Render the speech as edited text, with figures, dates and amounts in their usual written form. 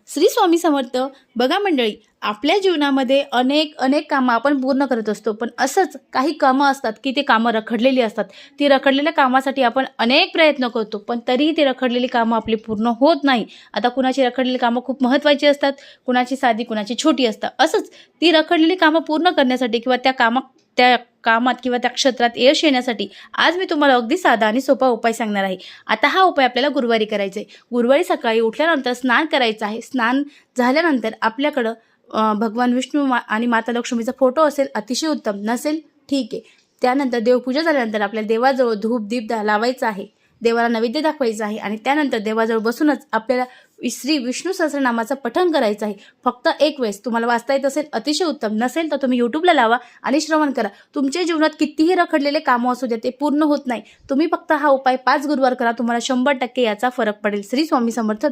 श्री स्वामी समर्थ. बघा मंडळी, आपल्या जीवनामध्ये अनेक कामं आपण पूर्ण करत असतो, पण असंच काही कामं असतात की ते कामं रखडलेली असतात. ती रखडलेल्या कामासाठी आपण अनेक प्रयत्न करतो, पण तरीही ती रखडलेली कामं आपली पूर्ण होत नाही. आता कुणाची रखडलेली कामं खूप महत्त्वाची असतात, कुणाची साधी, कुणाची छोटी असतात. असंच ती रखडलेली कामं पूर्ण करण्यासाठी किंवा त्या कामात किंवा त्या क्षेत्रात यश येण्यासाठी आज मी तुम्हाला अगदी साधा आणि सोपा उपाय सांगणार आहे. आता हा उपाय आपल्याला गुरुवारी करायचा आहे. गुरुवारी सकाळी उठल्यानंतर स्नान करायचं आहे. स्नान झाल्यानंतर आपल्याकडं भगवान विष्णू आणि माता लक्ष्मीचा फोटो असेल अतिशय उत्तम, नसेल ठीक आहे. त्यानंतर देवपूजा झाल्यानंतर आपल्याला देवाजवळ धूप दीप लावायचा आहे, देवाला नैवेद्य दाखवायचा आहे आणि त्यानंतर देवाजवळ बसूनच आपल्याला श्री विष्णू सहस्रनामाचं पठण करायचं आहे. फक्त एक वेळेस. तुम्हाला वाचता येत असेल अतिशय उत्तम, नसेल तर तुम्ही यूट्यूबला लावा आणि श्रवण करा. तुमच्या जीवनात कितीही रखडलेले कामं असू द्या, ते पूर्ण होत नाही. तुम्ही फक्त हा उपाय 5 गुरुवार करा, तुम्हाला 100% याचा फरक पडेल. श्री स्वामी समर्थ.